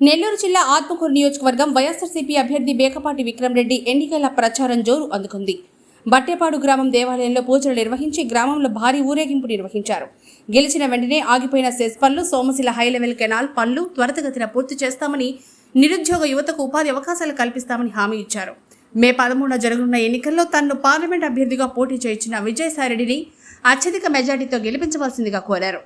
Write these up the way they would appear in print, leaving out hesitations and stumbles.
నెల్లూరు జిల్లా ఆత్మకూరు నియోజకవర్గం వైఎస్ఆర్సీపీ అభ్యర్థి బేకపాటి విక్రమ్ రెడ్డి ఎన్నికల ప్రచారం జోరు అందుకుంది. బట్టేపాడు గ్రామం దేవాలయంలో పూజలు నిర్వహించి గ్రామంలో భారీ ఊరేగింపు నిర్వహించారు. గెలిచిన వెంటనే ఆగిపోయిన సెస్ పనులు, సోమశిల హై లెవెల్ కెనాల్ పనులు త్వరితగతిన పూర్తి చేస్తామని, నిరుద్యోగ యువతకు ఉపాధి అవకాశాలు కల్పిస్తామని హామీ ఇచ్చారు. మే 13న జరగనున్న ఎన్నికల్లో తనను పార్లమెంట్ అభ్యర్థిగా పోటీ చేయించిన విజయసాయిరెడ్డిని అత్యధిక మెజార్టీతో గెలిపించవలసిందిగా కోరారు.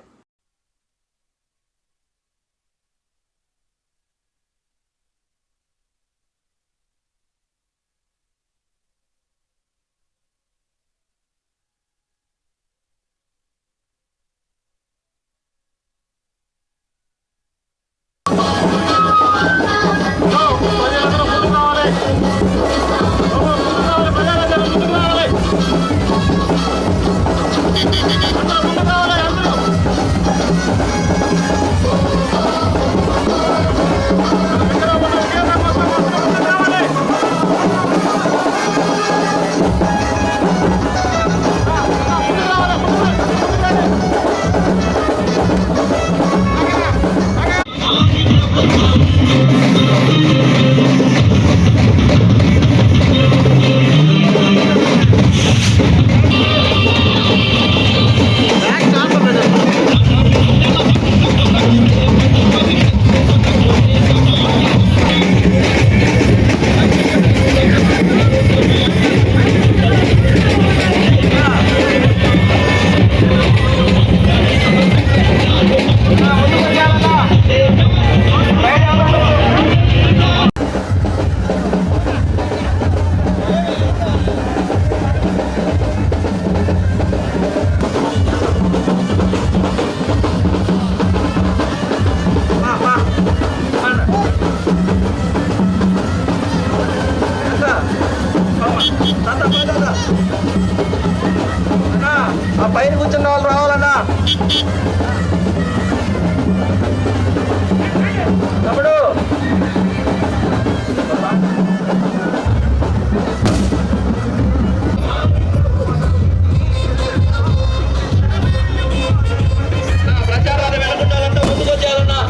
ఆ పైన కూర్చున్న వాళ్ళు రావాలన్నా. తమ్ముడు ప్రచారాన్ని వెళ్ళకుండాలంటే ముందుకు వచ్చేయాలన్నా.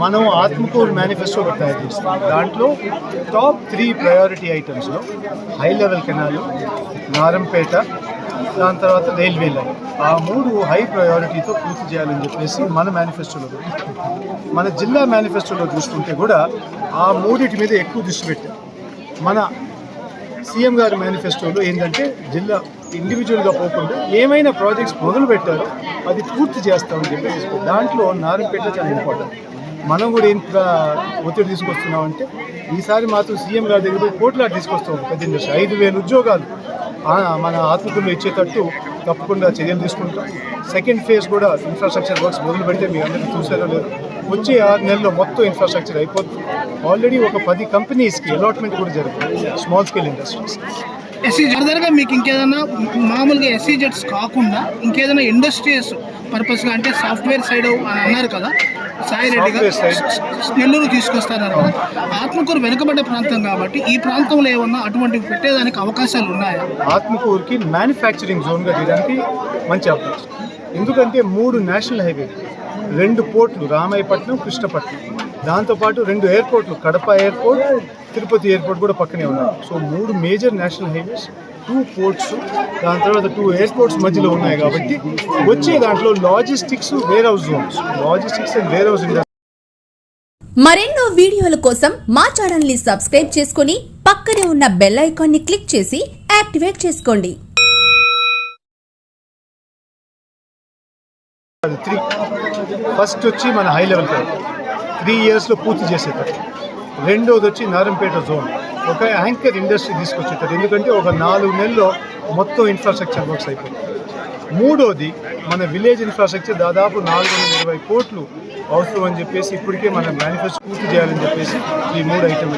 మనం ఆత్మకూరు మేనిఫెస్టో తయారు చేస్తాం. దాంట్లో టాప్ 3 ప్రయారిటీ ఐటమ్స్లో హై లెవెల్ కెనాల్, నారంపేట, దాని తర్వాత రైల్వే లైన్, ఆ 3 హై ప్రయారిటీతో పూర్తి చేయాలని చెప్పేసి మన మేనిఫెస్టోలో, మన జిల్లా మేనిఫెస్టోలో చూసుకుంటే కూడా ఆ 3 మీద ఎక్కువ దృష్టి పెట్టాం. మన సీఎం గారి మేనిఫెస్టోలో ఏంటంటే జిల్లా ఇండివిజువల్గా పోకుండా ఏమైనా ప్రాజెక్ట్స్ మొదలు పెట్టారో అది పూర్తి చేస్తామని చెప్పేసి దాంట్లో నారంపేట చాలా ఇంపార్టెంట్. మనం కూడా ఎంత ఒత్తిడి తీసుకొస్తున్నామంటే ఈసారి మాత్రం సీఎం గారి దగ్గర కోట్లాడు తీసుకొస్తాం. 5,000 ఉద్యోగాలు మన ఆత్మకూరులో ఇచ్చేటట్టు తప్పకుండా చర్యలు తీసుకుంటాం. సెకండ్ ఫేజ్ కూడా ఇన్ఫ్రాస్ట్రక్చర్ వర్క్స్ మొదలు పెడితే మీ అందరికీ చూసారో లేదు, వచ్చే 6 నెలల్లో మొత్తం ఇన్ఫ్రాస్ట్రక్చర్ అయిపోతుంది. ఆల్రెడీ ఒక 10 కంపెనీస్కి అలాట్మెంట్ కూడా జరుగుతుంది, స్మాల్ స్కేల్ ఇండస్ట్రీస్. ఫర్దర్గా మీకు ఇంకేదైనా మామూలుగా ఎస్సీజెట్స్ కాకుండా ఇంకేదైనా ఇండస్ట్రీస్ పర్పస్గా అంటే సాఫ్ట్వేర్ సైడ్ అని అన్నారు కదా సాయి రెడ్డి గారు నెల్లూరు తీసుకొస్తున్నారు కదా. ఆత్మకూరు వెనుకబడ్డ ప్రాంతం కాబట్టి ఈ ప్రాంతంలో ఏమన్నా అటువంటివి పెట్టేదానికి అవకాశాలు ఉన్నాయా? ఆత్మకూరుకి మ్యానుఫ్యాక్చరింగ్ జోన్గా తీయడానికి మంచి అవకాశం. ఎందుకంటే 3 నేషనల్ హైవే, 2 పోర్ట్లు రామాయపట్నం, కృష్ణపట్నం, దాంతోపాటు 2 ఎయిర్పోర్ట్లు, కడప ఎయిర్పోర్ట్, తిరుపతి ఎయిర్పోర్ట్ కూడా పక్కనే ఉన్నాయి. So 3 major national highways, 2 ports, దాని తర్వాత 2 ఎయిర్పోర్ట్స్ మధ్యలో ఉన్నాయి. కాబట్టి వచ్చే దాంట్లో logistics, warehouse zones, logistics and warehouse industry. మరెన్నో వీడియోల కోసం మా ఛానల్ ని సబ్స్క్రైబ్ చేసుకుని పక్కనే ఉన్న బెల్ ఐకాన్ ని క్లిక్ చేసి యాక్టివేట్ చేసుకోండి. 3 ఫస్ట్ వచ్చి మన హై లెవెల్ 3 ఇయర్స్లో పూర్తి చేసేటట్టు. రెండోది వచ్చి నారంపేట జోన్, ఒక యాంకర్ ఇండస్ట్రీ తీసుకొచ్చేటట్టు. ఎందుకంటే ఒక 4 నెలల్లో మొత్తం ఇన్ఫ్రాస్ట్రక్చర్ వర్క్స్ అయిపోయింది. మూడోది మన విలేజ్ ఇన్ఫ్రాస్ట్రక్చర్ దాదాపు 420 కోట్లు అవసరం అని చెప్పేసి ఇప్పటికే మన మేనిఫెస్టో పూర్తి చేయాలని చెప్పేసి ఈ 3 ఐటెంలు